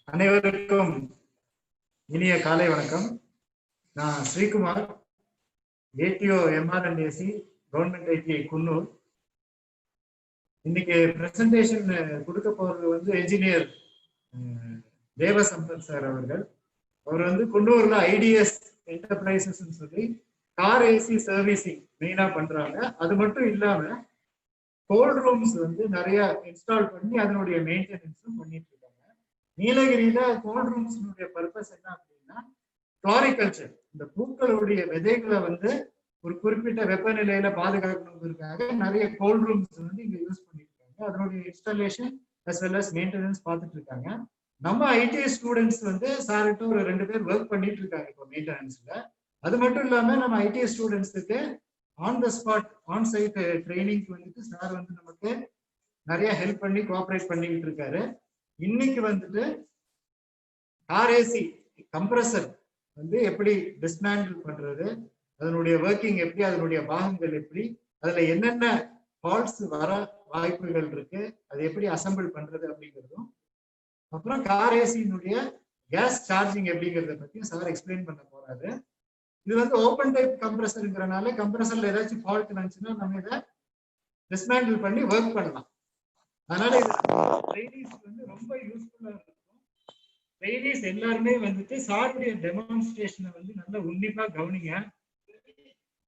அனைவருக்கும் இனிய காலை வணக்கம். நான் Sreekumar, ATO MRNAC government ITI Coonoor. இன்னைக்கு பிரசன்டேஷன் கொடுக்க போறது வந்து என்ஜினியர் தேவசம்பத் சார் அவர்கள். அவர் குன்னூர்ல ஐடிஎஸ் என்டர்பிரைசஸ் சொல்லி கார் ஏசி சர்வீசிங் மெயினா பண்றாங்க. அது மட்டும் இல்லாம கோல்ட் ரூம்ஸ் நிறைய இன்ஸ்டால் பண்ணி அதனுடைய மெயின்டெனன்ஸும் பண்ணிட்டு இருக்காங்க. நீலகிரியில கோல்ட் ரூம்ஸ்னுடைய பர்பஸ் என்ன அப்படின்னா ஃப்ளாரிகல்ச்சர், இந்த பூக்களுடைய விதைகளை ஒரு குறிப்பிட்ட வெப்பநிலையில பாதுகாக்கணுங்கிறதுக்காக நிறைய கோல்ட் ரூம்ஸ் இங்க யூஸ் பண்ணிட்டு இருக்காங்க. அதனுடைய installation as well as maintenance பார்த்துட்டு இருக்காங்க. நம்ம ஐடி ஸ்டூடெண்ட்ஸ் சார்கிட்ட ஒரு 2 பேர் ஒர்க் பண்ணிட்டு இருக்காங்க இப்போ மெயின்டெனன்ஸ்ல. அது மட்டும் இல்லாம நம்ம ஐடி ஸ்டூடெண்ட்ஸுக்கு on the spot on site ட்ரைனிங்க்கு சார் நமக்கு நிறைய ஹெல்ப் பண்ணி கோஆபரேட் பண்ணிக்கிட்டு இருக்காரு. இன்னைக்கு ஆர்ஏசி கம்ப்ரஸர் எப்படி டிஸ்மேண்டில் பண்றது, அதனுடைய ஒர்க்கிங் எப்படி, அதனுடைய பாகங்கள் எப்படி, அதுல என்னென்ன ஃபால்ட்ஸ் வர வாய்ப்புகள் இருக்கு, அது எப்படி அசம்பிள் பண்றது அப்படிங்கிறதும், அப்புறம் கார் ஏசியினுடைய கேஸ் சார்ஜிங் எப்படிங்கிறத பத்தி சார் எக்ஸ்பிளைன் பண்ண போறாரு. இது ஓப்பன் டைப் கம்ப்ரஸர்ங்கிறனால கம்ப்ரஸர்ல ஏதாச்சும் ஃபால்ட் வந்துச்சுன்னா நம்ம இதை டிஸ்மேண்டில் பண்ணி ஒர்க் பண்ணலாம். அதனால ட்ரைனிஸ் ரொம்ப யூஸ்ஃபுல்லா இருக்கும். ட்ரைனிஸ் எல்லாருமே சாருடைய டெமான்ஸ்ட்ரேஷனை நல்லா உன்னிப்பா கவனிங்க.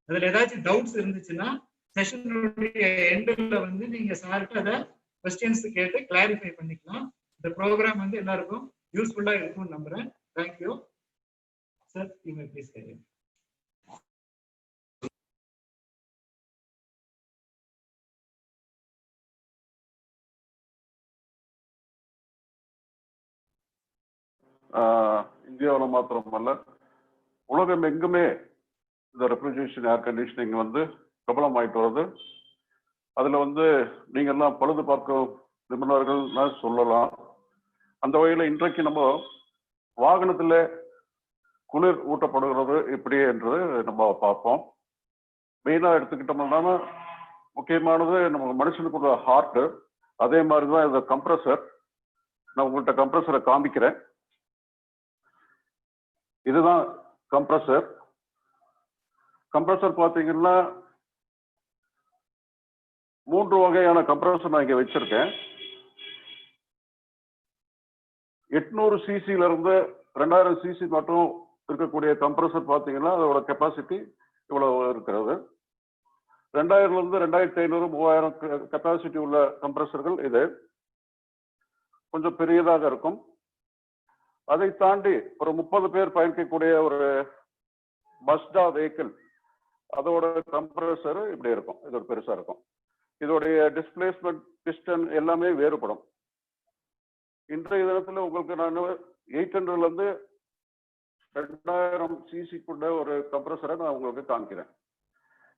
அதுல ஏதாச்சும் டவுட்ஸ் இருந்துச்சுன்னா செஷனுடைய எண்ட்ல நீங்க சார்கிட்ட அதை கொஸ்டின்ஸ் கேட்டு கிளாரிஃபை பண்ணிக்கலாம். இந்த ப்ரோக்ராம் எல்லாருக்கும் யூஸ்ஃபுல்லா இருக்கும்னு நம்புறேன். Thank you sir. You may please carry. இந்தியாவில் மாத்திரமல்ல, உலகம் எங்குமே இந்த ரெஃப்ரிஜரேஷன் ஏர் கண்டிஷனிங் பிரபலமாயிட்டு வருது. அதுல நீங்க எல்லாம் பழுது பார்க்க நிபுணர்கள் சொல்லலாம். அந்த வகையில இன்றைக்கு நம்ம வாகனத்துல குளிர் ஊட்டப்படுகிறது எப்படி என்றது நம்ம பார்ப்போம். மெயினா எடுத்துக்கிட்டோம்னா முக்கியமானது நம்ம மனுஷனுக்குள்ள ஹார்ட். அதே மாதிரிதான் இந்த கம்ப்ரஸர். நான் உங்கள்கிட்ட கம்ப்ரஸரை காமிக்கிறேன். இதுதான் கம்ப்ரஸர். கம்ப்ரஸர் பாத்தீங்கன்னா 3 வகையான கம்ப்ரஸர் நான் இங்க வச்சிருக்கேன். 800 சிசில இருந்து 2000 சிசி மட்டும் இருக்கக்கூடிய கம்ப்ரஸர் பாத்தீங்கன்னா அதோட கெப்பாசிட்டி இவ்வளவு இருக்கிறது. 2000 இருந்து 2500 3000 கெப்பாசிட்டி உள்ள கம்ப்ரஸர்கள் இது கொஞ்சம் பெரியதாக இருக்கும். அதை தாண்டி ஒரு 30 பேர் பயணிக்கக்கூடிய ஒரு மஸ்டா வெஹிக்கிள், அதோட கம்ப்ரஸர் இப்படி இருக்கும். இது ஒரு பெருசா இருக்கும். இதோடைய டிஸ்பிளேஸ்மெண்ட் பிஸ்டன் எல்லாமே வேறுபடும். இன்றைய தினத்துல உங்களுக்கு நான் 800 இருந்து 2000 சிசிக்குள்ள ஒரு கம்ப்ரஸரை நான் உங்களுக்கு காமிக்கிறேன்.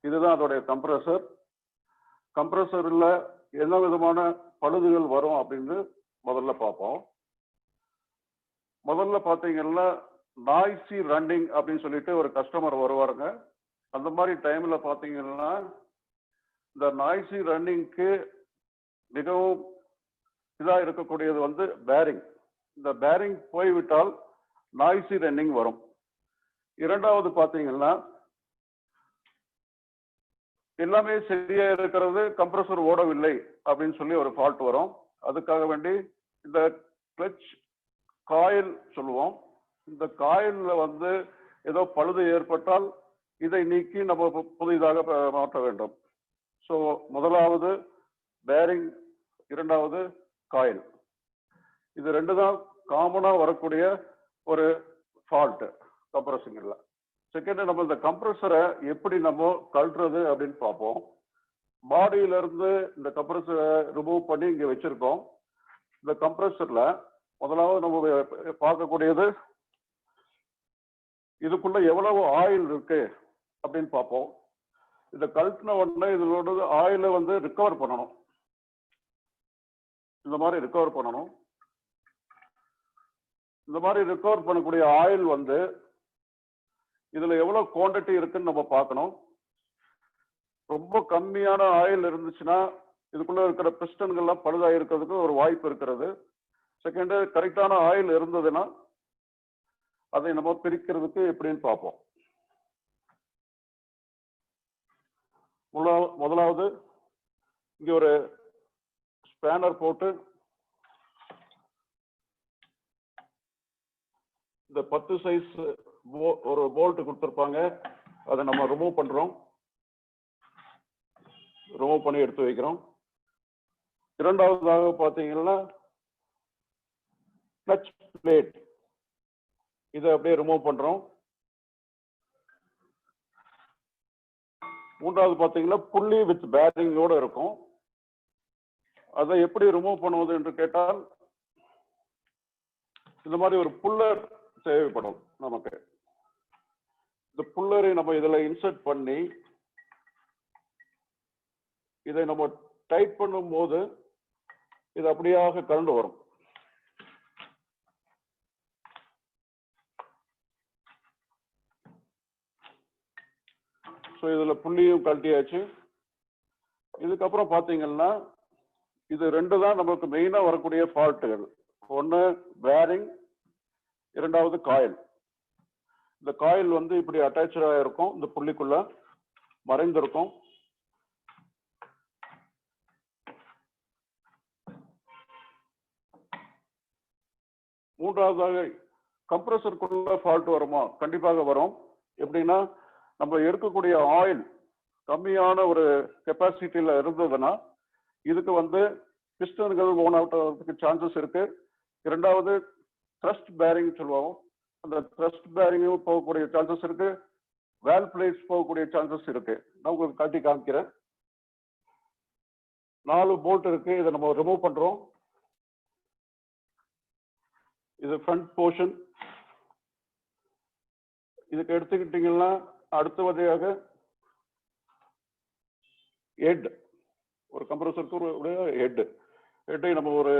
இதுதான் அதோடைய கம்ப்ரஸர். கம்ப்ரஸர்ல என்ன விதமான பழுதுகள் வரும் அப்படின்னு முதல்ல பார்ப்போம். முதல்ல பாத்தீங்கன்னா நாய்ஸி ரன்னிங் அப்படின்னு சொல்லிட்டு ஒரு கஸ்டமர் வருவாருங்க. அந்த மாதிரி டைம்ல பாத்தீங்கன்னா இந்த நாய்ஸி ரன்னிங்க்கு மிகவும் இதா இருக்கக்கூடியது பேரிங். இந்த பேரிங் போய்விட்டால் நாய்ஸி ரன்னிங் வரும். இரண்டாவது பாத்தீங்கன்னா எல்லாமே சரியா இருக்கிறது, கம்ப்ரஸர் ஓடவில்லை அப்படின்னு சொல்லி ஒரு ஃபால்ட் வரும். அதுக்காக வேண்டி இந்த கிளட்ச் காயில் சொல்லுவோம். இந்த காயில்ல ஏதோ பழுது ஏற்பட்டால் இதை நீக்கி நம்ம புதிதாக மாற்ற வேண்டும். ஸோ முதலாவது பேரிங், இரண்டாவது காயில். இது 2 தான் காமனா வரக்கூடிய ஒரு ஃபால்ட் கம்ப்ரஸிங்ல. செகண்ட், நம்ம இந்த கம்ப்ரஸரை எப்படி நம்ம கழட்டுறது அப்படின்னு பார்ப்போம். பாடியில இருந்து இந்த கம்ப்ரஸரை ரிமூவ் பண்ணி இங்க வச்சிருக்கோம். இந்த கம்ப்ரஸர்ல முதலாவது நம்ம பார்க்கக்கூடியது இதுக்குள்ள எவ்வளவு ஆயில் இருக்கு அப்படின்னு பார்ப்போம். இதை கழட்டின உடனே இதோட ஆயில ரிகவர் பண்ணணும். இந்த மாதிரி ரிகவர் பண்ணணும். இந்த மாதிரி ரிகவர் பண்ணக்கூடிய ஆயில் இதுல எவ்வளவு குவான்டிட்டி இருக்குன்னு நம்ம பார்க்கணும். ரொம்ப கம்மியான ஆயில் இருந்துச்சுன்னா இதுக்குள்ள இருக்கிற பிஸ்டன்கள்லாம் பழுதாயிருக்கிறதுக்கு ஒரு வாய்ப்பு இருக்கிறது. செகண்ட் கரெக்டான ஆயில் இருந்ததுன்னா அதை நம்ம பிரிக்கிறதுக்கு எப்படின்னு பார்ப்போம். முதலாவது இங்க ஒரு ஸ்பேனர் போட்டு இந்த 10 சைஸ் ஒரு போல்ட் கொடுத்துருப்பாங்க, அதை நம்ம ரிமூவ் பண்றோம். ரிமூவ் பண்ணி எடுத்து வைக்கிறோம். இரண்டாவதாக பார்த்தீங்கன்னா கிளட்ச் பிளேட், இதை அப்படியே ரிமூவ் பண்றோம். மூன்றாவது பார்த்தீங்கன்னா புள்ளி வித் பேரிங்கோட இருக்கும். அதை எப்படி ரிமூவ் பண்ணுவது என்று கேட்டால் இந்த மாதிரி ஒரு புல்லர் தேவைப்படும் நமக்கு. இந்த புல்லரை நம்ம இதுல இன்சர்ட் பண்ணி இதை நம்ம டைட் பண்ணும் போது இது அப்படியாக கரண்டு வரும். ஸோ இதுல புள்ளியும் கழட்டியாச்சு. இதுக்கப்புறம் பாத்தீங்கன்னா இது ரெண்டு தான் நமக்கு மெயினா வரக்கூடிய ஃபால்ட்டுகள். ஒன்னு பேரிங், இரண்டாவது காயில். இந்த காயில் வந்து இப்படி அட்டாச்சா இருக்கும், இந்த புள்ளிக்குள்ள மறைந்திருக்கும். மூன்றாவதாக கம்ப்ரஸருக்குள்ள ஃபால்ட் வருமா? கண்டிப்பாக வரும். எப்படின்னா நம்ம எடுக்கக்கூடிய ஆயில் கம்மியான ஒரு கெப்பாசிட்டியில இருந்ததுன்னா இதுக்கு வந்து பிஸ்டன்கள் ஓன் அவுட் ஆகிறதுக்கு சான்சஸ் இருக்கு. இரண்டாவது த்ரஸ்ட் பேரிங் சொல்லுவோம், அந்த த்ரஸ்ட் பேரிங்கும் போகக்கூடிய சான்சஸ் இருக்கு. வேல் பிளேட்ஸ் போகக்கூடிய சான்சஸ் இருக்கு. நான் உங்களுக்கு காட்டி காமிக்கிறேன். 4 போல்ட் இருக்கு, இதை நம்ம ரிமூவ் பண்றோம். இது ஃப்ரண்ட் போர்ஷன். இதுக்கு எடுத்துக்கிட்டீங்கன்னா அடுத்தபடியாக ஹெட், ஒரு கம்ப்ரஸருக்கு ஹெட்டை நம்ம ஒரு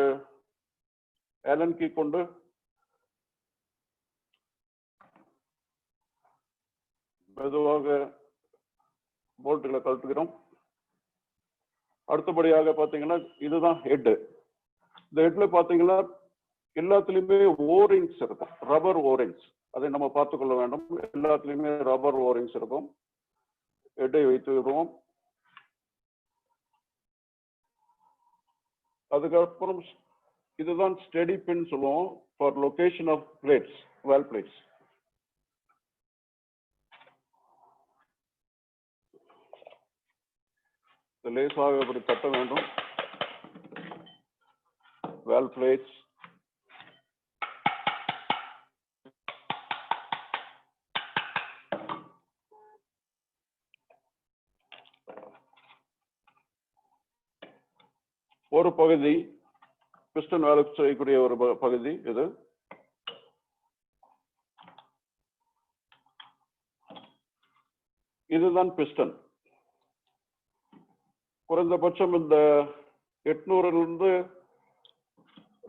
ஆலன் கீ கொண்டு மெதுவாக போல்ட்டுகளை கழட்டுகிறோம். அடுத்தபடியாக பாத்தீங்கன்னா இதுதான் ஹெட். இந்த ஹெட்ல பாத்தீங்கன்னா எல்லாத்துலயுமே ஓரிங்ஸ் இருக்கும், ரப்பர் ஓரிங்ஸ். அதை நம்ம பார்த்துக்கொள்ள வேண்டும். எல்லாத்துலயுமே ரப்பர் ஓரிங்ஸ் இருக்கும். ஹெட்டை வைத்து விடுவோம். அதுக்கப்புறம் இதுதான் ஸ்டெடி பின் சொல்லுவோம், for location of plates, valve plates. லேசாக இப்படி தட்ட வேண்டும். வேல் பிளேட்ஸ் ஒரு பகுதி, பிஸ்டன் வேலை செய்யக்கூடிய ஒரு பகுதி இது. இதுதான் பிஸ்டன். குறைந்தபட்சம் இந்த 800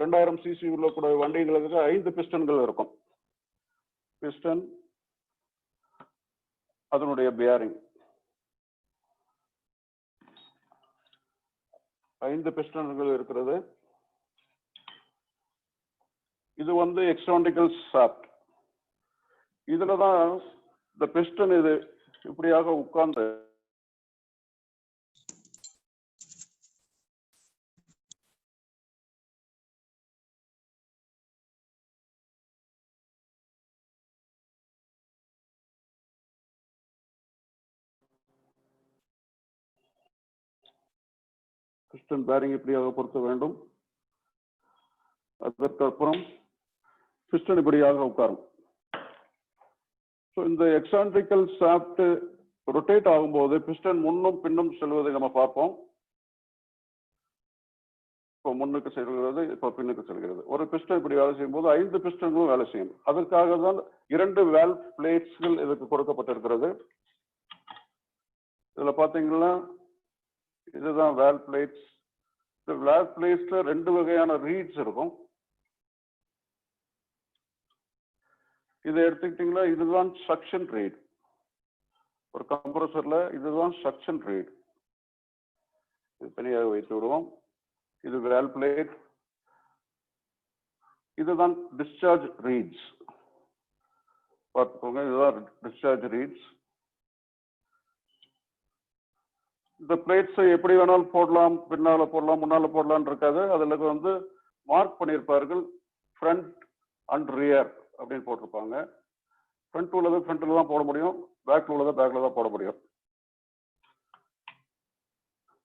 2000 சிசி உள்ள கூட வண்டிகளுக்கு 5 பிஸ்டன்கள் இருக்கும். பிஸ்டன், அதனுடைய பேரிங், 5 பிஸ்டன்கள் இருக்கிறது. இது வந்து எக்ஸ்ட்ரானிக்கல் ஷாஃப்ட். இதுலதான் இந்த பிஸ்டன் இது இப்படியாக உட்கார்ந்து பிஸ்டன் பேரிங் இப்படியாக பொருத்த வேண்டும். அதற்கப்புறம் பிஸ்டன் இப்படியாக உட்காரும். இந்த எக்ஸ்ட்ரானிக்கல் ஷாஃப்ட் ரொட்டேட் ஆகும்போது பிஸ்டன் முன்னும் பின்னும் செல்வதை நம்ம பார்ப்போம். இப்போ முன்னுக்கு செல்கிறது, இப்போ பின்னுக்கு செல்கிறது. ஒரு பிஸ்டன் இப்படி வேலை செய்யும் போது 5 பிஸ்டன்களும் வேலை செய்யும். அதற்காக தான் 2 வேல் பிளேட்ஸ்கள் இதுக்கு கொடுக்கப்பட்டிருக்கிறது. இதுல பாத்தீங்கன்னா இதுதான் வேல் பிளேட்ஸ். இந்த வேல் பிளேட்ஸ்ல 2 வகையான ரீட்ஸ் இருக்கும். இதை எடுத்துக்கிட்டீங்கன்னா இதுதான் சக்ஷன் ரீட். ஒரு கம்ப்ரஸர்ல இதுதான் சக்ஷன் ரீட். இது தனியாக வைத்து விடுவோம். இது வேல் பிளேட். இதுதான் டிஸ்சார்ஜ் ரீட்ஸ். பார்த்துக்கோங்க, இதுதான் டிஸ்சார்ஜ் ரீட்ஸ். இந்த பிளேட்ஸை எப்படி வேணாலும் போடலாம், பின்னால போடலாம், முன்னால போடலான்னு இருக்காது. அதுல வந்து மார்க் பண்ணியிருப்பார்கள், ஃப்ரண்ட் அண்ட் ரியர் அப்படின்னு போட்டிருப்பாங்க. ஃப்ரண்ட் உள்ளது ஃப்ரண்ட்ல தான் போட முடியும், பேக் உள்ளதை பேக்ல தான் போட முடியும்.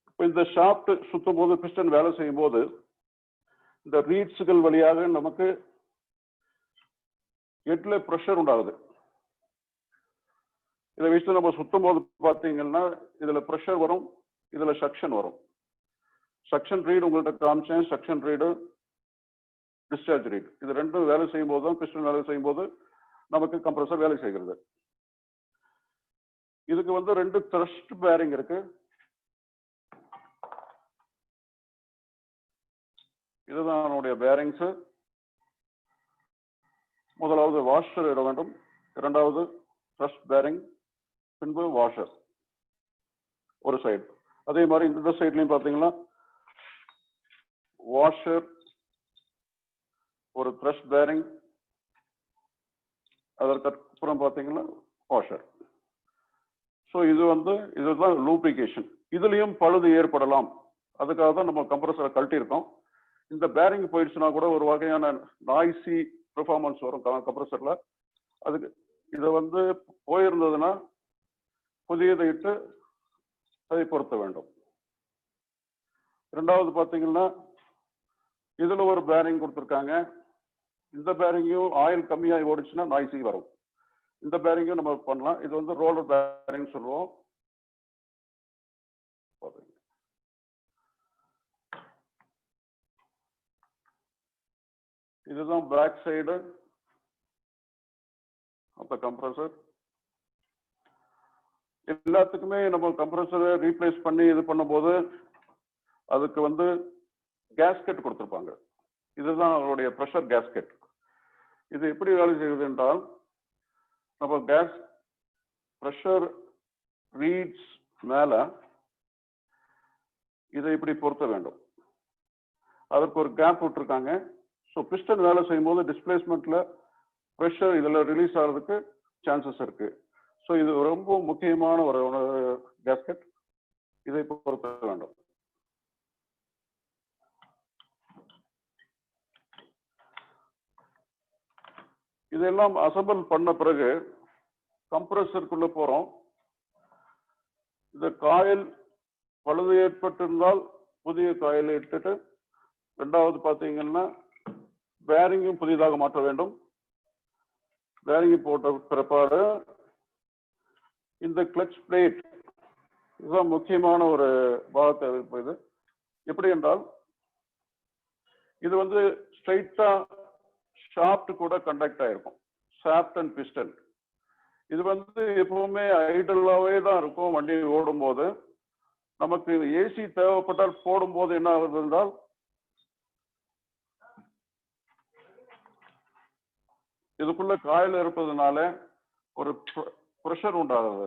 இப்போ இந்த ஷாஃப்ட் சுத்தும் போது, பிஸ்டன் வேலை செய்யும் போது இந்த ரீட்ஸுகள் வழியாக நமக்கு ஹெட்ல ப்ரெஷர் உண்டாகுது. இதை வச்சு நம்ம சுத்தும் போது பார்த்தீங்கன்னா இதுல ப்ரெஷர் வரும், இதுல சக்ஷன் வரும். சக்ஷன் ரீடு உங்கள்கிட்ட காமிச்சேன், சக்ஷன் ரீடு, டிஸ்சார்ஜ் ரீடு. இது ரெண்டும் வேலை செய்யும் போது தான், பிஸ்டன் வேலை செய்யும் போது நமக்கு கம்ப்ரஸர் வேலை செய்கிறது. இதுக்கு வந்து 2 த்ரஸ்ட் பேரிங் இருக்கு. இதுதான் என்னுடைய பேரிங்ஸ். முதலாவது வாஷர் இட வேண்டும், இரண்டாவது த்ரஸ்ட் பேரிங், பின்பு வாஷர் ஒரு சைடு. அதே மாதிரி இந்த சைட்லயும் பாத்தீங்கன்னா வாஷர், ஒரு த்ரஸ்ட் பேரிங், அதற்கு அப்புறம் பாத்தீங்கன்னா வாஷர். ஸோ இது வந்து இதுதான் லூப்ரிகேஷன். இதுலயும் பழுது ஏற்படலாம், அதுக்காக தான் நம்ம கம்ப்ரஸரை கழட்டியிருக்கோம். இந்த பேரிங் போயிடுச்சுன்னா கூட ஒரு வகையான நாய்ஸி பெர்ஃபார்மன்ஸ் வரும் கம்ப்ரஸர்ல. அதுக்கு இதை வந்து போயிருந்ததுன்னா புதியதை இட்டு அதை பொருத்த வேண்டும். இரண்டாவது பார்த்தீங்கன்னா இதுல ஒரு பேரிங் கொடுத்துருக்காங்க. இந்த பேரிங்கும் ஆயில் கம்மியாகி ஓடிச்சுன்னா நாய்ஸி வரும். இந்த பேரிங்கும் நம்ம பண்ணலாம். இது வந்து ரோலர் பேரிங் சொல்லுவோம். இதுதான் back side of the compressor. எல்லாத்துக்குமே நம்ம கம்ப்ரஸரை ரீப்ளேஸ் பண்ணி இது பண்ணும்போது அதுக்கு வந்து கேஸ்கெட் கொடுத்துருப்பாங்க. இதுதான் அவருடைய ப்ரெஷர் கேஸ்கெட். இது எப்படி வேலை செய்யுது என்றால், நம்ம கேஸ் ப்ரெஷர் ரீட்ஸ் மேல இதை இப்படி பொருத்த வேண்டும். அதற்கு ஒரு கேப் விட்டுருக்காங்க. ஸோ பிஸ்டன் வேலை செய்யும் போது டிஸ்பிளேஸ்மெண்ட்ல ப்ரெஷர் இதுல ரிலீஸ் ஆகிறதுக்கு சான்சஸ் இருக்கு. ஸோ இது ரொம்ப முக்கியமான ஒரு கேஸ்கெட். இதை பொருத்த வேண்டும். இதெல்லாம் அசம்பிள் பண்ண பிறகு கம்ப்ரஸருக்குள்ள போறோம். இந்த காயில் பழுது ஏற்பட்டிருந்தால் புதிய காயில் இட்டுட்டு, ரெண்டாவது பார்த்தீங்கன்னா பேரிங்கும் புதிதாக மாற்ற வேண்டும். பேரிங் போட்ட பிற்பாடு இந்த கிளட்ச் பிளேட், இதுதான் முக்கியமான ஒரு பாகத்தை இருப்பது. எப்படி என்றால், இது வந்து ஸ்ட்ரைட்டா ஷாஃப்ட் கூட கண்டக்ட் ஆயிருக்கும், ஷாஃப்ட் அண்ட் பிஸ்டன். இது வந்து எப்பவுமே ஐடலாவே தான் இருக்கும். வண்டி ஓடும் போது நமக்கு ஏசி தேவைப்பட்டால் போடும்போது என்ன ஆகுது என்றால், இதுக்குள்ள காயில் இருப்பதுனால ஒரு ப்ரெஷர் உண்டாகுது.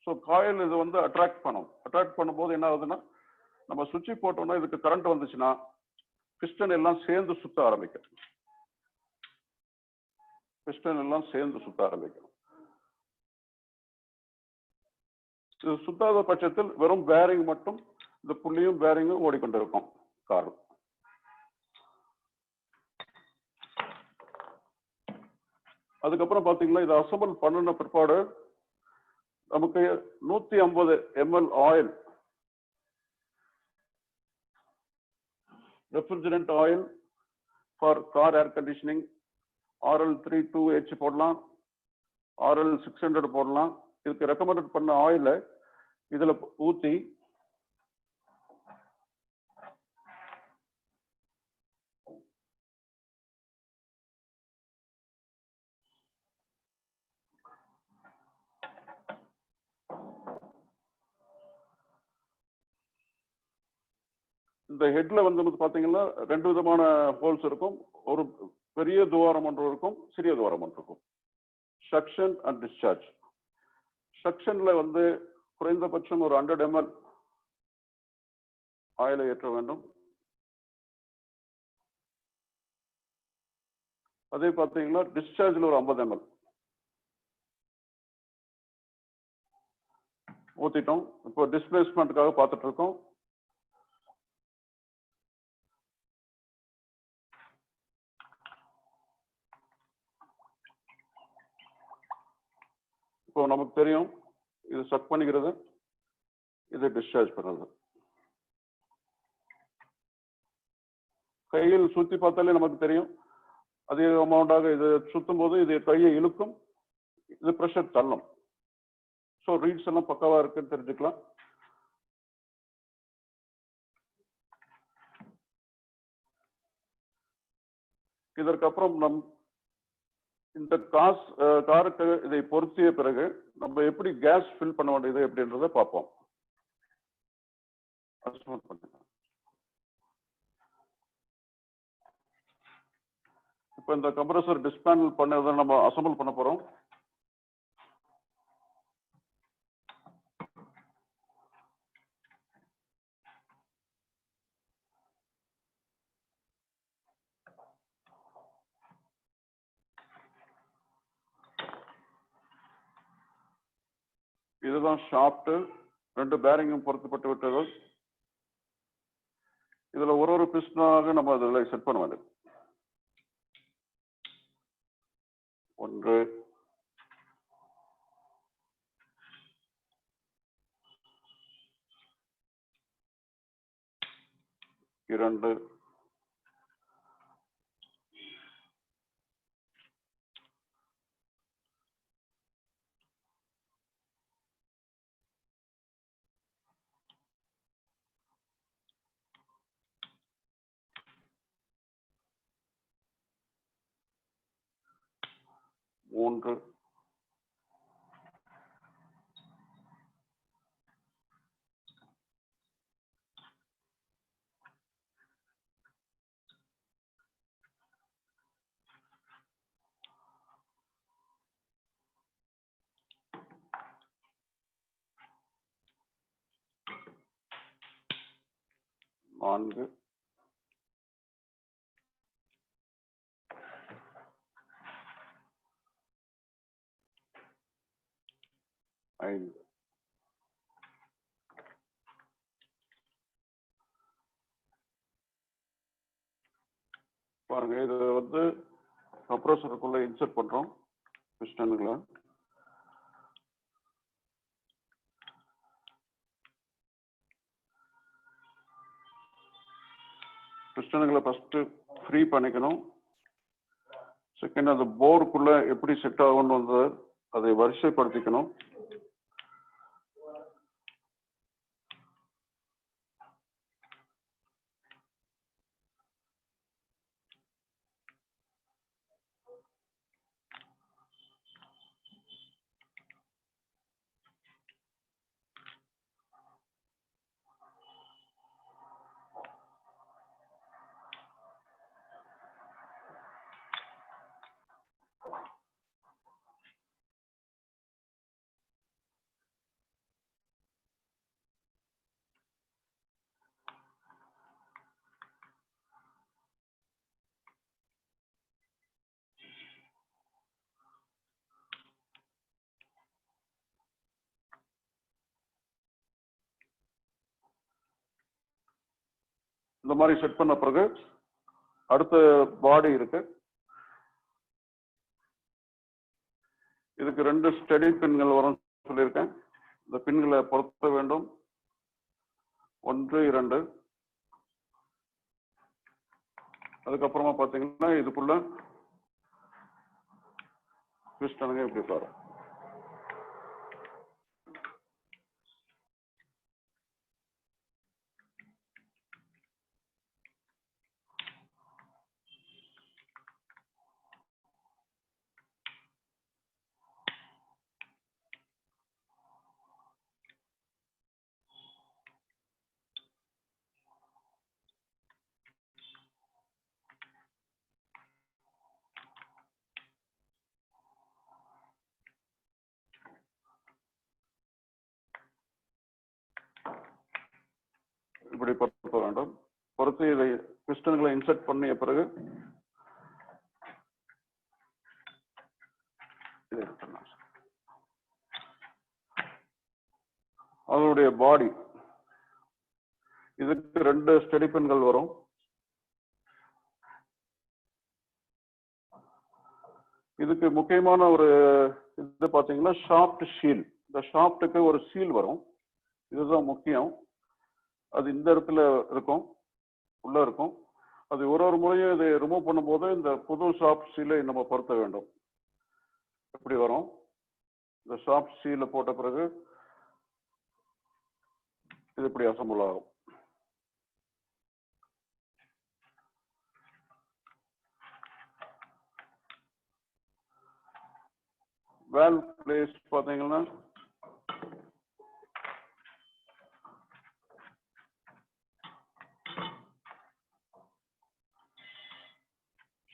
ஸோ காயில் இது வந்து அட்ராக்ட் பண்ணும். அட்ராக்ட் பண்ணும்போது என்ன ஆகுதுன்னா, நம்ம சுவிட்ச் போட்டோம்னா இதுக்கு கரண்ட் வந்துச்சுன்னா பிஸ்டன் எல்லாம் சேர்ந்து சுத்த ஆரம்பிக்கும். பிஸ்டன் எல்லாம் சேர்ந்து சுத்த ஆரம்பிக்கும். இது சுத்தாத பட்சத்தில் வெறும் பேரிங் மட்டும், இந்த புள்ளியும் பேரிங்கும் ஓடிக்கொண்டிருக்கும் கார். அதுக்கப்புறம் பாத்தீங்கன்னா இது அசம்பிள் பண்ணின பிற்பாடு நமக்கு 150 ml oil, refrigerant oil for car air conditioning, RL32H போடலாம், RL600 போடலாம். இதுக்கு ரெக்கமெண்டட் பண்ண ஆயில இதுல ஊத்தி இந்த ஹெட்ல வந்து பாத்தீங்கன்னா 2 விதமான ஹோல்ஸ் இருக்கும். ஒரு பெரிய துவாரம் ஒன்று இருக்கும், சிறிய துவாரம் ஒன்று இருக்கும். Suction and discharge. சக்ஷன்ல வந்து குறைந்தபட்சம் ஒரு 100 ml ஆயிலை ஏற்ற வேண்டும். அதே பார்த்தீங்கன்னா டிஸ்சார்ஜில் ஒரு 50 ml ஊற்றிட்டோம். இப்போ டிஸ்பிளேஸ்மெண்ட்டுக்காக பார்த்துட்டு இருக்கோம். இப்போ நமக்கு தெரியும் இது சக் பண்ணிக்கிறது, இது டிஸ்சார்ஜ் பண்ணுறது. கையில் சுற்றி பார்த்தாலே நமக்கு தெரியும் அதிக அமௌண்டாக இது சுற்றும் போது இது கையை இழுக்கும், இது ப்ரெஷர் தள்ளும். ஸோ ரீட்ஸ் எல்லாம் பக்காவா இருக்குன்னு தெரிஞ்சுக்கலாம். இதற்கப்புறம் இந்த காருக்கு இதை பொருத்திய பிறகு நம்ம எப்படி கேஸ் ஃபில் பண்ண வேண்டியது எப்படின்றத பார்ப்போம். இப்போ இந்த கம்ப்ரஸர் டிஸ்பேனல் பண்ணதை நம்ம அசம்பிள் பண்ண போறோம். இதுதான் ஷாஃப்ட், 2 பேரிங்கும் பொருத்தப்பட்டு விட்டது. இதுல ஒரு பிஸ்டனாக நம்ம அதில் செட் பண்ண வேண்டியது. 1 2 3 4 5 பாருங்க. இது வந்து கம்ப்ரஸருக்குள்ள இன்சர்ட் பண்றோம் பிஸ்டனுங்களை. பிஸ்டனுங்களை ஃபர்ஸ்ட் ஃப்ரீ பண்ணிக்கணும். செகண்ட் அந்த போருக்குள்ள எப்படி செட் ஆகும்னு வந்து அதை வரிசைப்படுத்திக்கணும். இந்த மாதிரி செட் பண்ண பிறகு அடுத்த பாடி இருக்கு. இதுக்கு 2 ஸ்டெடி பின்கள் வரும் சொல்லியிருக்கேன். இந்த பின்களை பொருத்த வேண்டும். 1 2. அதுக்கப்புறமா பாத்தீங்கன்னா இதுக்குள்ள பிஸ்டனுங்க இப்படி பாரு. இப்படி பொருத்த வேண்டும். பொறுத்து இதை பிஸ்டன்களை இன்சர்ட் பண்ணிய பிறகு அதனுடைய பாடி இதுக்கு 2 ஸ்டெடி பென்கள் வரும். இதுக்கு முக்கியமான ஒரு இது பாத்தீங்கன்னா ஷாஃப்ட் ஷீல். இந்த ஷாஃப்ட்டுக்கு ஒரு சீல் வரும், இதுதான் முக்கியம். அது இந்த இடத்துல இருக்கும், உள்ள இருக்கும். அது ஒரு முறையும் இதை ரிமூவ் பண்ணும்போது இந்த புது ஷாஃப்ட் சீலை நம்ம பொருத்த வேண்டும். எப்படி வரும்? இந்த ஷாஃப்ட் சீலை போட்ட பிறகு இது இப்படி அசம்பிள் ஆகும். வேல்வ் பிளேஸ் பாத்தீங்கன்னா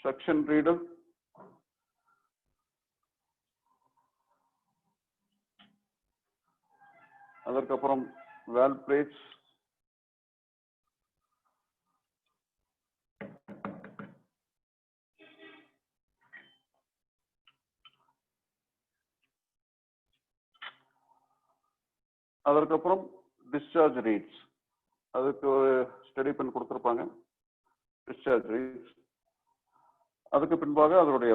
சக்ஷன் ரீடர், அதற்கப்புறம் வேல்வ் பிளேட்ஸ், அதற்கப்புறம் டிஸ்சார்ஜ் ரீட்ஸ். அதுக்கு ஒரு ஸ்டெடி பென் கொடுத்துருப்பாங்க, டிஸ்சார்ஜ் ரீட்ஸ். அதுக்கு பின்பாக அதனுடைய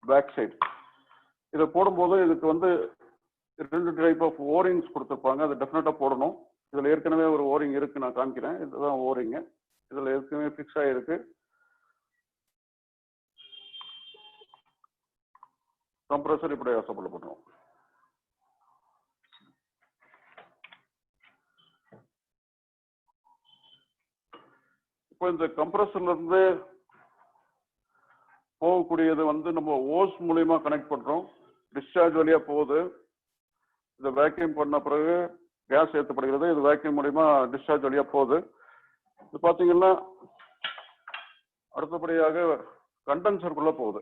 பேக் சைடு இதை போடும்போது இதுக்கு வந்து 2 டைப் ஆஃப் ஓரிங்ஸ் கொடுத்துருப்பாங்க. அது டெஃபினட்டா போடணும். இதுல ஏற்கனவே ஒரு ஓரிங் இருக்கு, நான் காமிக்கிறேன். இதுதான் ஓரிங், இதுல ஏற்கனவே ஃபிக்ஸ் ஆயிருக்கு. கம்ப்ரஸர் இப்படி அசம்பிள் பண்ணுவோம். இப்போ இந்த கம்ப்ரஸர்ல இருந்து போகக்கூடியது வந்து நம்ம ஓஸ் மூலியமா கனெக்ட் பண்றோம். டிஸ்சார்ஜ் வழியா போகுது. இதை வேக்யூம் பண்ண பிறகு கேஸ் ஏற்றப்படுகிறது. இது வேக்யூம் மூலியமா டிஸ்சார்ஜ் வழியா போகுது. இது பாத்தீங்கன்னா அடுத்தபடியாக கண்டென்சருக்குள்ள போகுது.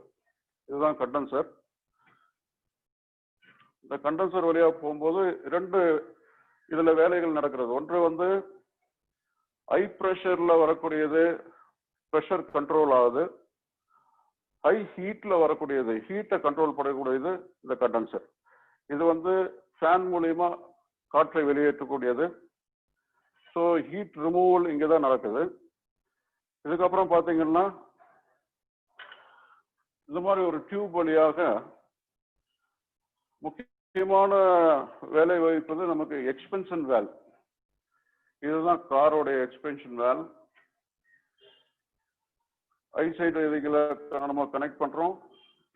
இதுதான் கண்டென்சர். இந்த கண்டென்சர் வழியா போகும்போது 2 இதுல வேலைகள் நடக்கிறது. ஒன்று வந்து ஹை ப்ரெஷர்ல வரக்கூடியது ப்ரெஷர் கண்ட்ரோல் ஆகுது. ஹை ஹீட்ல வரக்கூடியது ஹீட்டை கண்ட்ரோல் பண்ணக்கூடியது இந்த கண்டென்சர். இது வந்து ஃபேன் மூலியமா காற்றை வெளியேற்றக்கூடியது. ஸோ ஹீட் ரிமூவல் இங்கதான் நடக்குது. இதுக்கப்புறம் பாத்தீங்கன்னா இந்த மாதிரி ஒரு டியூப் வழியாக முக்கியமான வேலை வகிப்பது நமக்கு எக்ஸ்பென்ஷன் வேல்வ். இதுதான் காரோடைய எக்ஸ்பென்ஷன் வேல்வ். ஹை சைடு இதுகளை நம்ம கனெக்ட் பண்றோம்.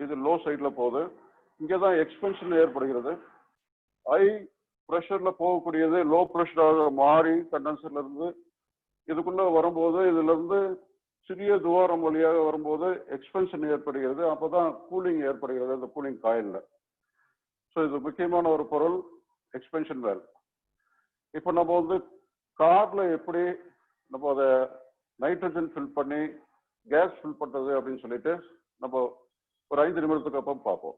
இது லோ சைட்ல போகுது. இங்கதான் எக்ஸ்பென்ஷன் ஏற்படுகிறது. ஹை ப்ரெஷர்ல போகக்கூடியது லோ ப்ரெஷராக மாறி கண்டென்சர்ல இருந்து இதுக்குள்ள வரும்போது இதுல இருந்து சிறிய துவாரம் வழியாக வரும்போது எக்ஸ்பென்ஷன் ஏற்படுகிறது. அப்பதான் கூலிங் ஏற்படுகிறது இந்த கூலிங் காயில்ல. ஸோ இது முக்கியமான ஒரு பொருள் எக்ஸ்பென்ஷன் வேல்வ். இப்போ நம்ம வந்து கார்ல எப்படி நம்ம அதை நைட்ரஜன் ஃபில் பண்ணி கேஸ் ஃபில் பண்றது அப்படின்னு சொல்லிட்டு நம்ம ஒரு 5 நிமிடத்துக்கு அப்புறம் பார்ப்போம்.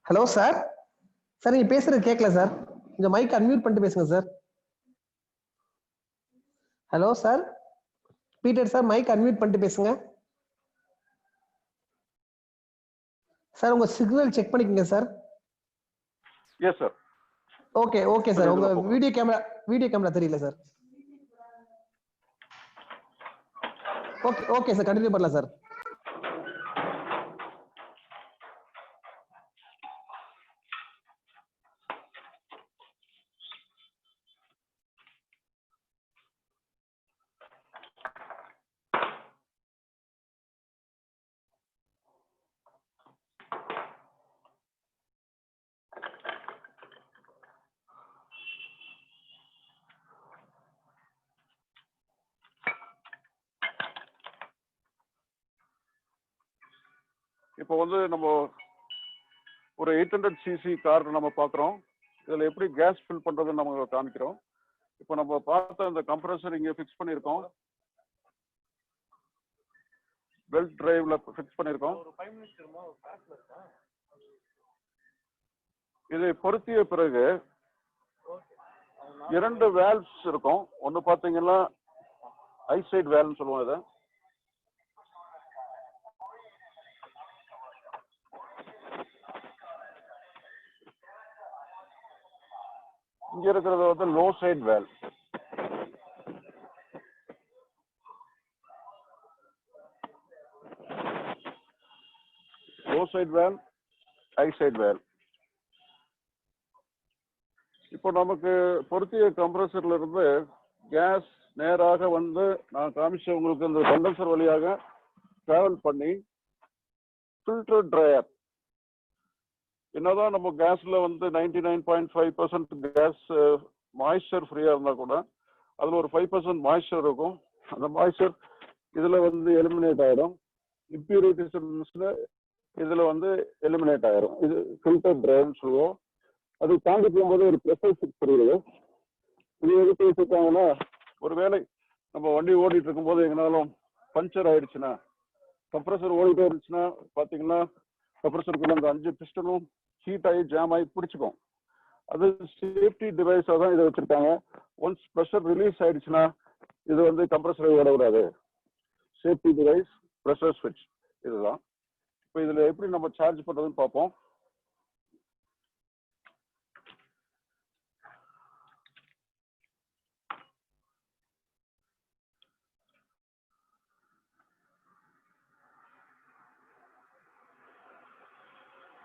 Hello sir. சார் நீங்க பேசுறது கேட்கல சார். கொஞ்சம் மைக் அன்மியூட் பண்ணிட்டு பேசுங்க sir. Hello sir. Peter sir, mic unmute பண்ணிட்டு பேசுங்க சார். உங்க சிக்னல் செக் பண்ணிக்கங்க sir. Yes sir. Okay okay sir. உங்க வீடியோ கேமரா தெரியல sir. Okay okay sir, continue பண்ணலாம் சார். இப்போ வந்து நம்ம ஒரு 800 சிசி கார் நம்ம பார்க்குறோம். இதில் எப்படி கேஸ் ஃபில் பண்ணுறதுன்னு நம்ம காமிக்கிறோம். இப்போ நம்ம பார்த்த அந்த கம்ப்ரஸர் இங்கே ஃபிக்ஸ் பண்ணியிருக்கோம். பெல்ட் டிரைவ்ல ஃபிக்ஸ் பண்ணியிருக்கோம். இதை பொருத்திய பிறகு 2 வேல்வ்ஸ் இருக்கும். ஒன்று பார்த்தீங்கன்னா ஐசைட் வேல்வ்னு சொல்லுவோம். இதை இங்க இருக்கிறது வந்து low side valve. Low side valve, high side valve. இப்போ நமக்கு பொருத்திய கம்ப்ரஸர்ல இருந்து கேஸ் நேராக வந்து நான் காமிச்ச உங்களுக்கு இந்த கண்டன்சர் வழியாக டிராவல் பண்ணி ஃபில்டர் ட்ரையர். என்னதான் நம்ம கேஸ்ல வந்து 99.5% கேஸ் மாய்ஸ்சர் ஃப்ரீயா இருந்தா கூட அதுல ஒரு 5% மாய்ஸ்சர் இருக்கும். அந்த மாய்ஸ்சர் இதுல வந்து எலிமினேட் ஆயிடும். இம்பியூரிட்டிஸ் இதுல வந்து எலிமினேட் ஆயிரும். இது ஃபில்டர் ட்ரையர்னு சொல்லுவோம். அது தாண்டி போகும்போது ஒரு ப்ரெஷர் ஃபிக்ஸ் பண்ணிடுது. இது எதுக்கு வச்சிருக்காங்கன்னா, ஒருவேளை நம்ம வண்டி ஓடிட்டு இருக்கும்போது எங்கனாலும் பஞ்சர் ஆயிடுச்சுன்னா, கம்ப்ரஸர் ஓடிட்டே இருந்துச்சுன்னா பாத்தீங்கன்னா கம்ப்ரஸருக்குள்ள அந்த 5 பிஸ்டனும் ஹீட் ஆகி ஜாம் ஆகி பிடிச்சிக்கும். அது சேஃப்டி டிவைஸாக தான் இதை வச்சிருக்காங்க. ஒன்ஸ் ப்ரெஷர் ரிலீஸ் ஆயிடுச்சுன்னா இது வந்து கம்ப்ரஸரை ஓட விடாது. சேஃப்டி டிவைஸ், ப்ரெஷர் ஸ்விட்ச் இதுதான். இப்போ இதுல எப்படி நம்ம சார்ஜ் பண்றதுன்னு பார்ப்போம்.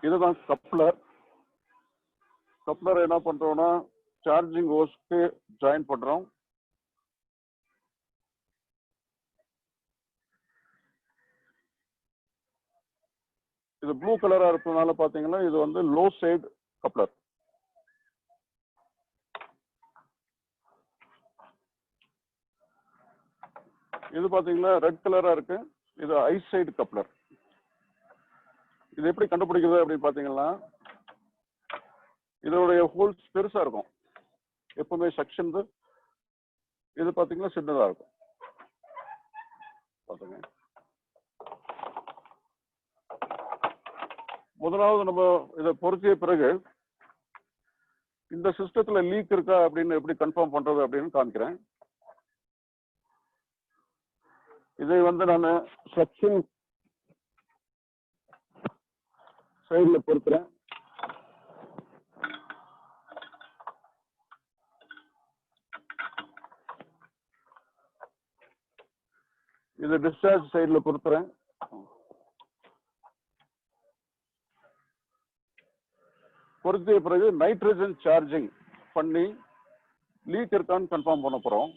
இதுதான் கப்ளர். கப்ளர் என்ன பண்றோம்னா சார்ஜிங் ஹோஸ்க்கு ஜாயின் பண்றோம். இது ப்ளூ கலரா இருக்கிறதுனால பாத்தீங்கன்னா இது வந்து லோ சைடு கப்ளர். இது பாத்தீங்கன்னா ரெட் கலரா இருக்கு. இது ஹை சைடு கப்ளர். இது எப்படி கண்டுபிடிக்கிறது அப்படின்னு பாத்தீங்கன்னா, இதோடைய ஹோல்ஸ் பெருசா இருக்கும். எப்பவுமே செக்ஷன் இது பாத்தீங்கன்னா சின்னதா இருக்கும். பாத்துங்க, முதலாவது நம்ம இதை பொருத்திய பிறகு இந்த சிஸ்டத்துல லீக் இருக்கா அப்படின்னு எப்படி கன்ஃபார்ம் பண்றது அப்படின்னு காமிக்கிறேன். இதை வந்து நான் செக்ஷன் சைடுல பொறுத்துறேன். இது டிஸ்சார்ஜ் சைடுல பொறுத்துறேன். பொருத்திய பிறகு நைட்ரஜன் சார்ஜிங் பண்ணி லீக் இருக்கான்னு கன்ஃபார்ம் பண்ண போறோம்.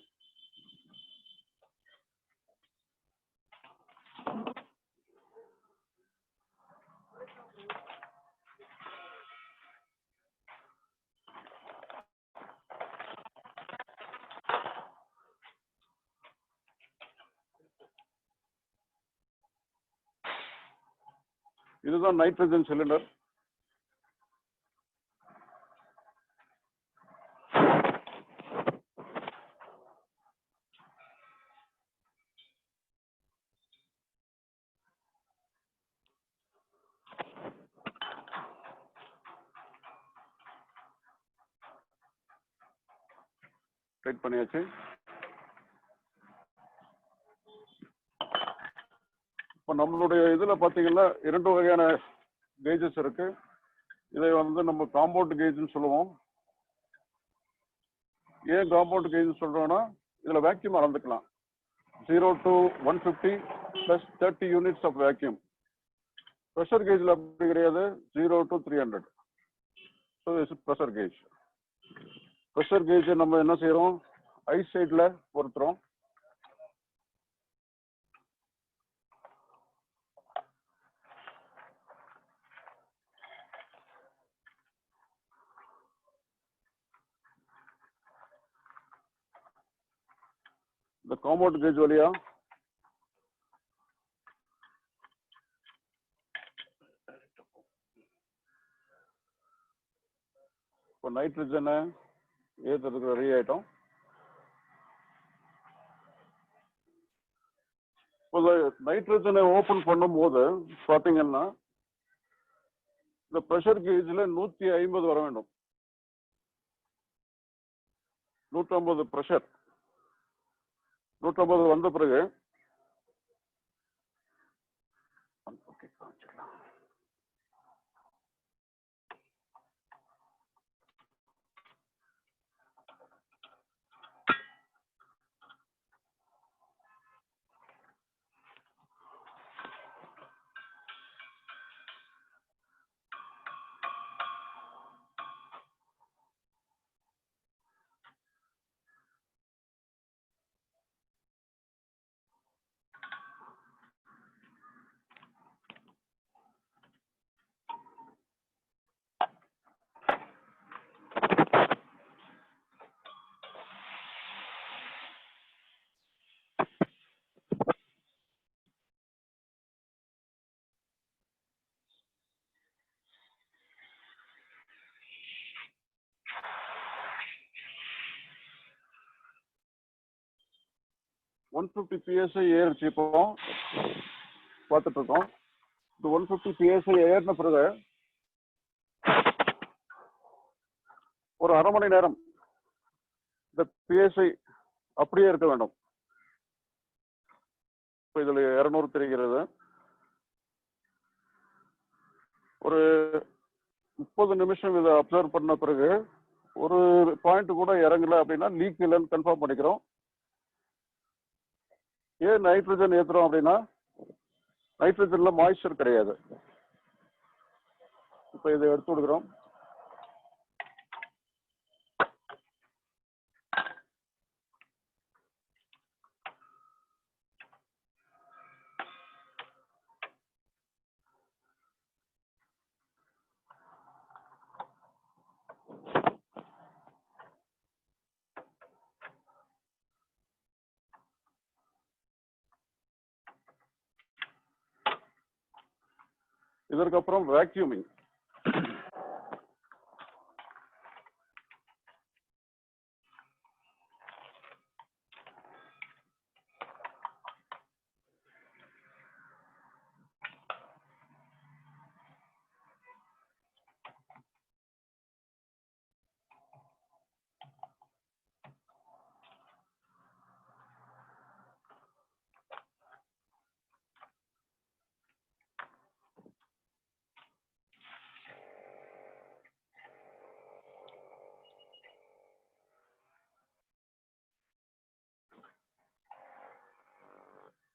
இதுதான் நைட்ரஜன் சிலிண்டர். டைட் பண்ணியாச்சு. இப்போ நம்மளுடைய இதுல பாத்தீங்கன்னா 2 வகையான கேஜஸ் இருக்கு. இதை வந்து நம்ம காம்பவுண்ட் கேஜ்னு சொல்லுவோம். ஏன் காம்பவுண்ட் கேஜ் சொல்றோம்னா இதுல வேக்யூம் அளந்துக்கலாம். 0 to 150 plus 30 units of vacuum. Pressure கேஜ்ல அப்படி கிடையாது. 0 to 300. So this is pressure gauge. Pressure gauge நம்ம என்ன செய்யறோம், ஐ சைட்ல பொறுத்துறோம். இந்த காம்பவுண்ட் கேஜ் வழியா நைட்ரஜனை ஏற்றுறதுக்கு ரெடி ஆயிட்டோம். இப்போ நைட்ரஜனை ஓபன் பண்ணும்போது பாத்தீங்கன்னா இந்த ப்ரெஷர் கேஜ்ல 150 வர வேண்டும். 150 ப்ரெஷர். 150 வந்த பிறகு PSI ஏறிச்சு. இப்போ பார்த்துட்டு இருக்கோம். இந்த 150 PSI ஏறின பிறகு ஒரு அரை மணி நேரம் இந்த PSI அப்படியே இருக்க வேண்டும். இப்போ இதுல 200 தெரிகிறது. ஒரு 30 நிமிஷம் இதை அப்சர்வ் பண்ண பிறகு ஒரு பாயிண்ட் கூட இறங்கல அப்படின்னா லீக் இல்லைன்னு கன்ஃபார்ம் பண்ணிக்கிறோம். ஏன் நைட்ரஜன் ஏத்துறோம் அப்படின்னா நைட்ரஜன்ல மாய்ஸ்சர் கிடையாது. இப்ப இதை எடுத்து விடுக்கிறோம். இதற்கப்புறம் வேக்யூமிங்.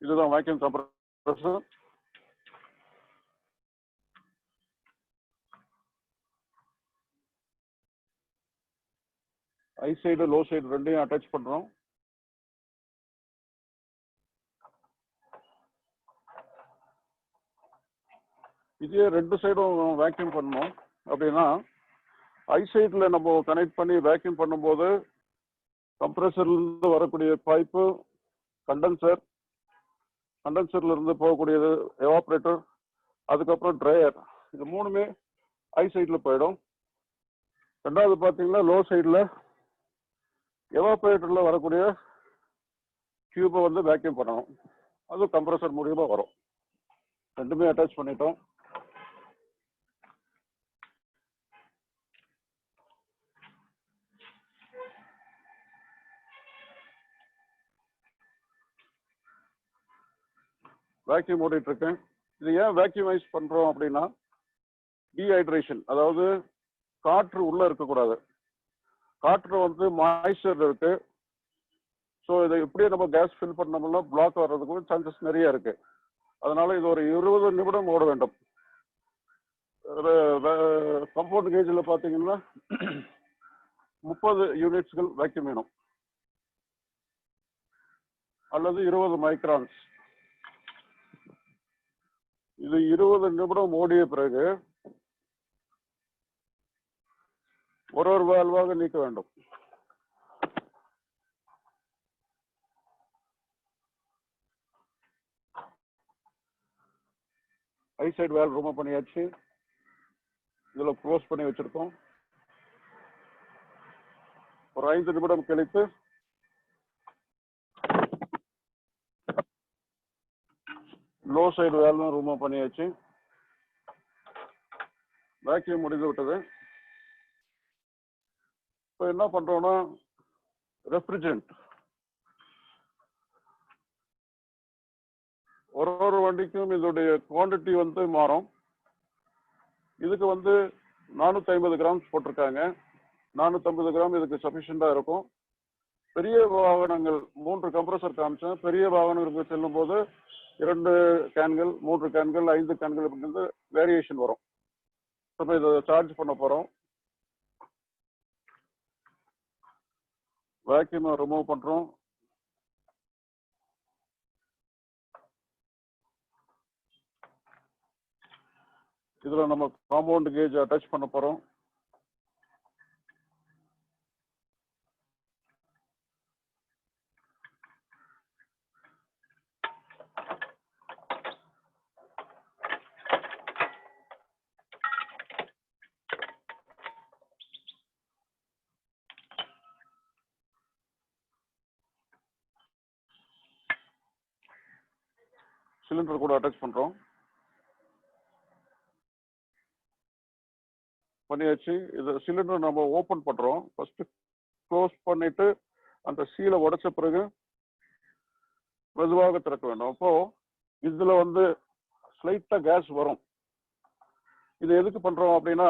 இதுதான் vacuum compressor. High side low side ரெண்டையும் அட்டாச் பண்றோம். இதே ரெண்டு சைடும் வேக்யூம் பண்ணணும் அப்படின்னா ஹை சைட்ல நம்ம கனெக்ட் பண்ணி வேக்யூம் பண்ணும்போது கம்ப்ரஸர்ல இருந்து வரக்கூடிய பைப்பு, கண்டென்சர்ல இருந்து போகக்கூடியது எவாபரேட்டர், அதுக்கப்புறம் ட்ரையர், இது மூணுமே ஹை சைட்ல போயிடும். ரெண்டாவது பார்த்தீங்கன்னா லோ சைட்ல எவாபரேட்டர்ல வரக்கூடிய டியூபை வந்து வேக்யூம் பண்ணணும். அது கம்ப்ரஸர் மூலியமா வரும். ரெண்டுமே அட்டாச் பண்ணிட்டோம். வேக்யூம் ஓடிட்டு இருக்கேன். இது ஏன் வேக்யூமைஸ் பண்றோம் அப்படின்னா டீஹைட்ரேஷன், அதாவது காற்று உள்ள இருக்கக்கூடாது. காற்று வந்து மாய்ஸ்சர் இருக்கு. ஸோ இதை இப்படியே நம்ம கேஸ் ஃபில் பண்ணோம்னா பிளாக் வர்றதுக்கு சான்சஸ் நிறைய இருக்கு. அதனால இது ஒரு 20 நிமிடம் ஓட வேண்டும். கம்பவுண்ட் கேஜில் பார்த்தீங்கன்னா 30 யூனிட்ஸ்கள் வேக்யூம் வேணும், அல்லது 20 மைக்ரான்ஸ். இது 20 நிமிடம் ஓடிய பிறகு ஒரு வால்வாக நீக்க வேண்டும். ஹை சைடு வேல்வ் ரிமூவ் பண்ணியாச்சு. இதுல க்ளோஸ் பண்ணி வச்சிருக்கோம். ஒரு 5 நிமிடம் கழித்து லோ சைடு வேல்வும் ரிமூவ் பண்ணியாச்சு. வேக்யூம் முடிந்து விட்டது. இப்போ என்ன பண்றோம்னா ரெஃப்ரிஜரண்ட் ஒரு வண்டிக்கும் இதோடைய குவான்டிட்டி வந்து மாறும். இதுக்கு வந்து 450 கிராம்ஸ் போட்டிருக்காங்க. 450 கிராம் இதுக்கு சஃபிஷியண்டா இருக்கும். பெரிய வாகனங்கள் 3 கம்ப்ரஸர் காமிச்சேன். பெரிய வாகனங்களுக்கு செல்லும் போது 2 கேன்கள், 3 கேன்கள், 5 கேன்கள் அப்படின்றது வேரியேஷன் வரும். இப்போ இதை சார்ஜ் பண்ண போறோம். வேக்யூமை ரிமூவ் பண்றோம். இதுல நம்ம காம்பவுண்ட் கேஜ் அட்டாச் பண்ண போறோம். சிலிண்டர் கூட அட்டாச் பண்றோம். பண்ணியாச்சு. இது சிலிண்டர் நம்ம ஓபன் பண்றோம். ஃபர்ஸ்ட் க்ளோஸ் பண்ணிட்டு அந்த சீலை உடைச்ச பிறகு மெதுவாக திறக்க வேண்டும். அப்போ இதுல வந்து ஸ்லைட்டா கேஸ் வரும். இது எதுக்கு பண்றோம் அப்படின்னா,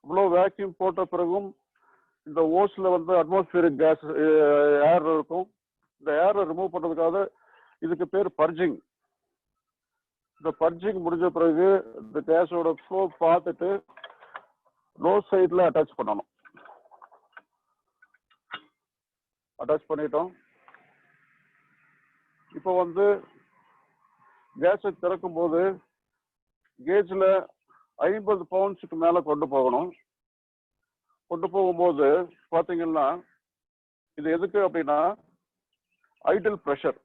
இவ்வளவு வேக்யூம் போட்ட பிறகும் இந்த ஓஸ்ல வந்து அட்மாஸ்பியரிக் கேஸ் ஏர் இருக்கும். இந்த ஏரை ரிமூவ் பண்றதுக்காக இதுக்கு பேர் பர்ஜிங். இந்த பர்ஜிங் முடிஞ்ச பிறகு இந்த கேஸோட ஃப்ளோ பார்த்துட்டு லோ சைட்ல அட்டாச் பண்ணணும். அட்டாச் பண்ணிட்டோம். இப்போ வந்து கேஸை திறக்கும் போது கேஜ்ல 50 பவுண்ட்ஸுக்கு மேல கொண்டு போகணும். கொண்டு போகும்போது பாத்தீங்கன்னா இது எதுக்கு அப்படின்னா ஐடில் ப்ரெஷர்.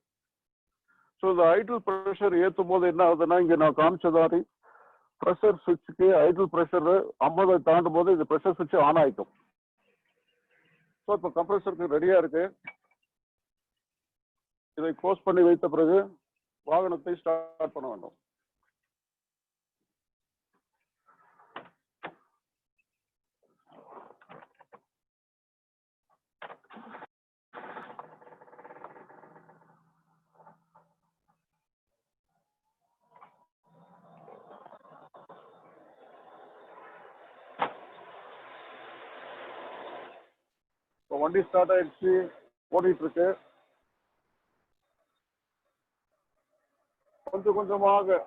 ஸோ இந்த ஐடில் ப்ரெஷர் ஏற்றும் போது என்ன ஆகுதுன்னா, இங்க நான் காமிச்சதாரி ப்ரெஷர் சுவிட்சுக்கு ஐடில் ப்ரெஷர் 50 தாண்டும் போது இது ப்ரெஷர் சுவிட்ச் ஆன் ஆயிக்கும். ஸோ இப்போ கம்ப்ரஸருக்கு ரெடியா இருக்கு. இதை க்ளோஸ் பண்ணி வைத்த பிறகு வாகனத்தை ஸ்டார்ட் பண்ண வேண்டும். இப்போ வண்டி ஸ்டார்ட் ஆயிடுச்சு, ஓடிட்டு இருக்கு. கொஞ்சம் கொஞ்சமாக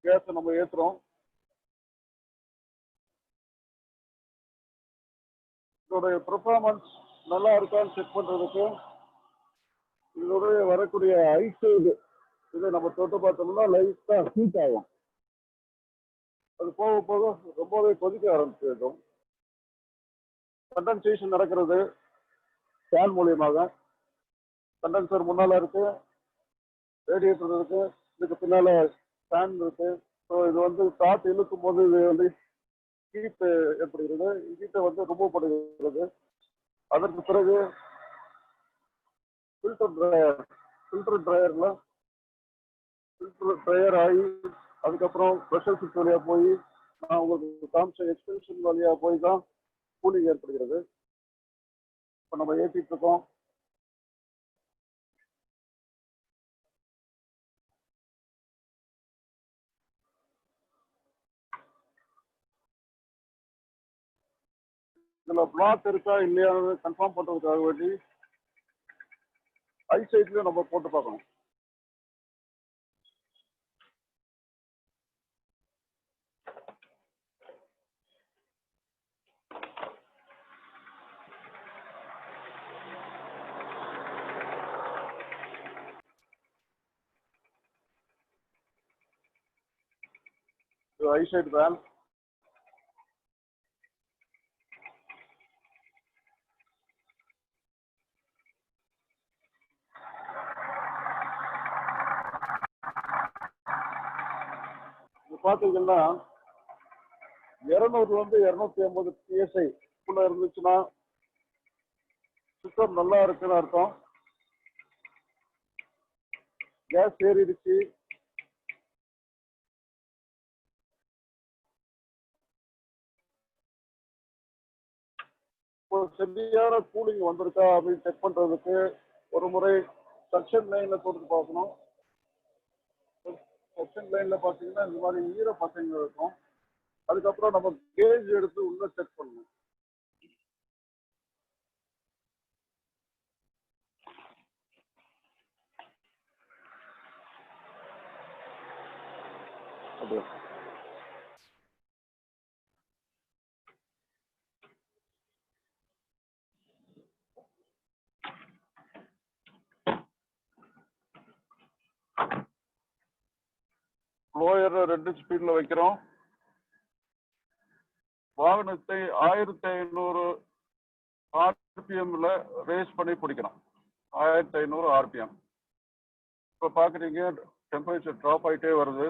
கேஸை நம்ம ஏத்துறோம். இதோடைய பெர்ஃபார்மன்ஸ் நல்லா இருக்கான்னு செக் பண்றதுக்கு இதோடைய வரக்கூடிய ஐஸ் இதை நம்ம தொட்டு பார்த்தோம்னா லைட்டா ஹீட் ஆகும். அது போக போக ரொம்பவே கொதிக்க ஆரம்பிச்சிடும். கண்டன்சேஷன் நடக்கிறது ஃபேன் மூலியமாக. கண்டன்சர் முன்னால இருக்கு, ரேடியேட்டர் இருக்கு, இதுக்கு பின்னால ஃபேன் இருக்கு. ஸோ இது வந்து காற்று இழுக்கும் போது இது வந்து ஹீட் ஏற்படுகிறது. ஹீட்டை வந்து ரிமூவ் பண்ணுகிறது. அதற்கு பிறகு ஃபில்டர் ட்ரையர் ஆகி அதுக்கப்புறம் ப்ரெஷர் சுவிட்ச் வழியா போய் நான் உங்களுக்கு காமிச்ச எக்ஸ்டென்ஷன் வழியா போய் தான் கூலிங் ஏற்படுகிறது. இப்போ நம்ம ஏற்றிட்டு இருக்கோம். இதுல பிளாக் இருக்கா இல்லையான்னு கன்ஃபார்ம் பண்றதுக்காக வேண்டி ஐ சைட்ல நம்ம போட்டு பார்க்கணும். ஐ சைட் வேன் பாத்தீங்கன்னா 200 250 PSI இருந்துச்சுன்னா சிஸ்டம் நல்லா இருக்குன்னு அர்த்தம். கேஸ் ஏறிடுச்சு. சரியான கூலிங் வந்திருக்கா அப்படின்னு செக் பண்றதுக்கு ஒரு முறை சக்ஷன் லைன்ல போட்டு பார்க்கணும். சக்ஷன் லைன்ல பாத்தீங்கன்னா இந்த மாதிரி ஈர பசங்க இருக்கும். அதுக்கப்புறம் நம்ம கேஜ் எடுத்து உள்ள செக் பண்ணணும். ப்ளோயர் 2 ஸ்பீட்ல வைக்கிறோம். வாகனத்தை 1500 ஆர்பிஎம்ல ரேஸ் பண்ணி பிடிக்கணும். 1500 ஆர்பிஎம். இப்ப பாக்குறீங்க டெம்பரேச்சர் டிராப் ஆயிட்டே வருது.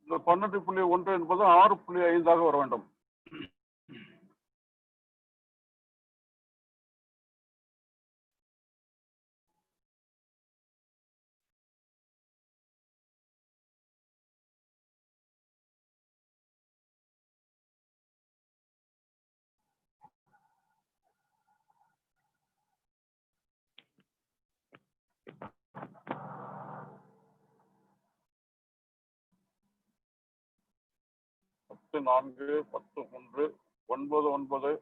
இந்த 12.1 என்பது 6.5 வர வேண்டும். பத்து 4 10 3 9 9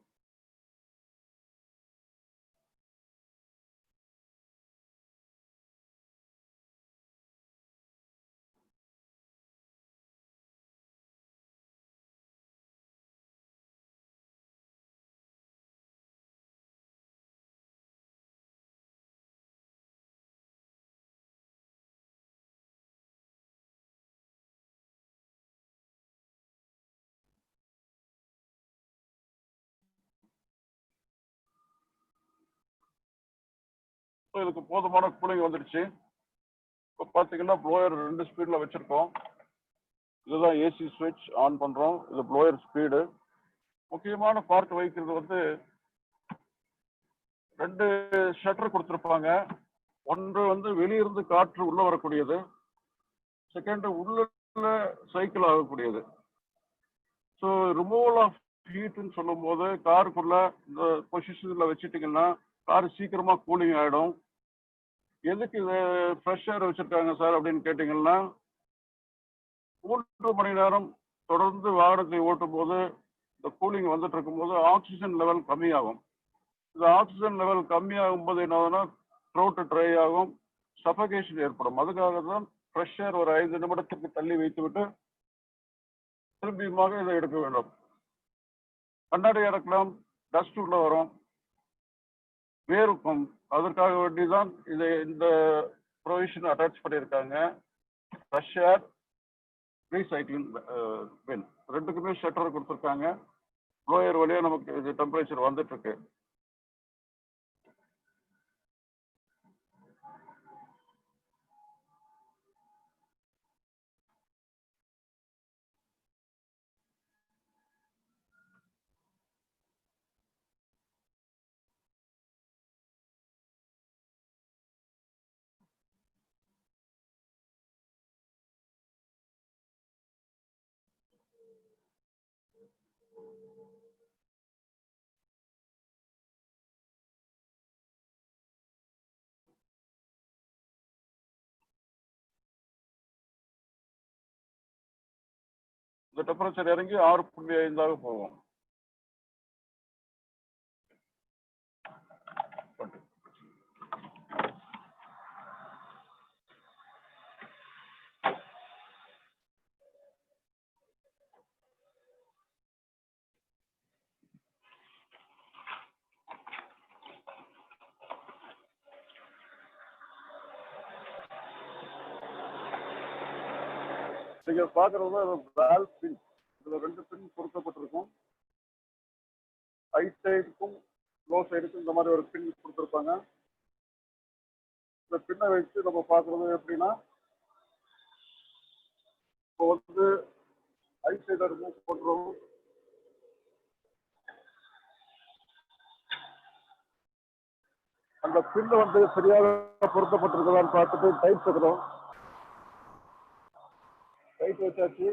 இதுக்கு போதுமான கூலிங் வந்துடுச்சு. இப்போ பாத்தீங்கன்னா ப்ளோயர் 2 ஸ்பீட்ல வச்சிருக்கோம். இதுதான் ஏசி ஸ்விட்ச் ஆன் பண்றோம். இது ப்ளோயர் ஸ்பீடு. முக்கியமான பார்ட் வைக்கிறது வந்து 2 ஷட்டர் கொடுத்துருப்பாங்க. ஒன்று வந்து வெளியிருந்து காற்று உள்ள வரக்கூடியது, செகண்ட் உள்ள சைக்கிள் ஆகக்கூடியது. ஸோ ரிமூவல் ஆஃப் ஹீட்னு சொல்லும் போது காருக்குள்ள இந்த பொசிஷன்ல வச்சுட்டீங்கன்னா கார் சீக்கிரமா கூலிங் ஆயிடும். எதுக்கு இது ஃப்ரெஷ் ஏர் வச்சிருக்காங்க சார் அப்படின்னு கேட்டீங்கன்னா, 3 மணி நேரம் தொடர்ந்து வாகனத்தை ஓட்டும் போது இந்த கூலிங் வந்துட்டு இருக்கும் போது ஆக்சிஜன் லெவல் கம்மியாகும். இந்த ஆக்சிஜன் லெவல் கம்மியாகும் போது என்ன த்ரோட் ட்ரை ஆகும், சஃபகேஷன் ஏற்படும். அதுக்காக தான் ஃப்ரெஷ் ஏர் ஒரு 5 நிமிடத்துக்கு தள்ளி வைத்து விட்டு திரும்பியுமாக இதை எடுக்க வேண்டும். கண்ணாடி இறக்கலாம், டஸ்ட் உள்ள வரும், வேறுக்கும். அதற்காக வேண்டிதான் இதை இந்த ப்ரொவிஷன் அட்டாச் பண்ணியிருக்காங்க. ஃப்ரெஷ் ஏர், ரீசைக்ளிங் பின் ரெண்டுக்குமே ஷட்டர் கொடுத்துருக்காங்க. ப்ளோயர் வழியா நமக்கு இது டெம்பரேச்சர் வந்துட்டு இருக்கு. இந்த டெம்பரேச்சர் இறங்கி 6.5 போகும். நீங்க பாக்குறது வால்வ் பின். இதுல 2 பின் பொருத்தப்பட்டிருக்கும். ஹை சைடுக்கும் லோ சைடுக்கும் இந்த மாதிரி ஒரு பின் கொடுத்துருப்பாங்க. இந்த பின்னை வச்சு நம்ம பாக்குறது எப்படின்னா, இப்போ வந்து ஹை சைடை ரிமூவ் பண்றோம். அந்த பின் வந்து சரியாக பொருத்தப்பட்டிருக்கதான்னு பார்த்துட்டு டைட் வைக்கிறோம். டைட் வச்சாச்சு.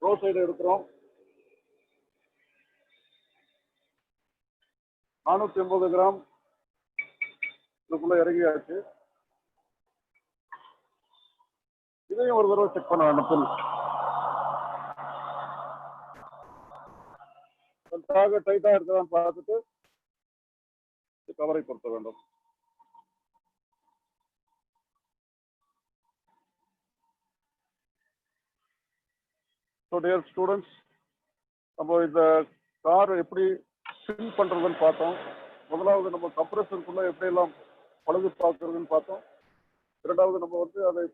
ரோ சைடு எடுக்கிறோம். 480 கிராம் இதுக்குள்ள இறங்கியாச்சு. இதையும் ஒரு தடவை செக் பண்ண வேண்டும். பின் நன்றாக டைட்டா இருக்குதான்னு பார்த்துட்டு கவரை பொருத்த வேண்டும். ஸோ டியர் ஸ்டூடெண்ட்ஸ், நம்ம இந்த கார் எப்படி ஃபில் பண்றதுன்னு பார்த்தோம். முதலாவது நம்ம கம்ப்ரஸருக்குள்ள எப்படி எல்லாம் பழுது பார்க்கறதுன்னு பார்த்தோம். இரண்டாவது நம்ம வந்து அதை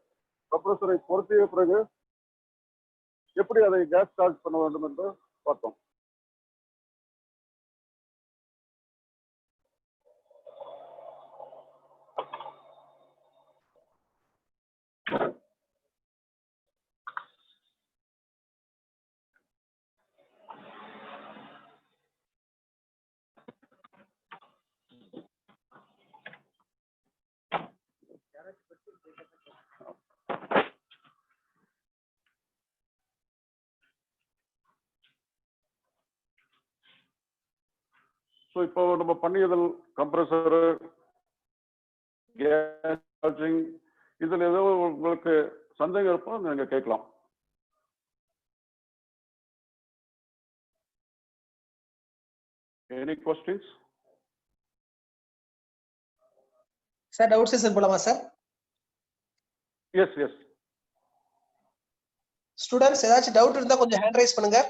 கம்ப்ரஸரை பொருத்திய பிறகு எப்படி அதை கேஸ் சார்ஜ் பண்ண வேண்டும் என்று பார்த்தோம். ஸோ இப்போ நம்ம பண்ணியதில் கம்ப்ரஸர், கேஸ் சார்ஜிங், இதில் ஏதோ உங்களுக்கு சந்தேகம் இருப்போ நீங்க கேட்கலாம். Any questions? Sir doubt session போலாமா சார்? Yes yes. ஸ்டூடெண்ட்ஸ் ஏதாச்சும் டவுட் இருந்தா கொஞ்சம் ஹேண்ட் ரைஸ் பண்ணுங்க.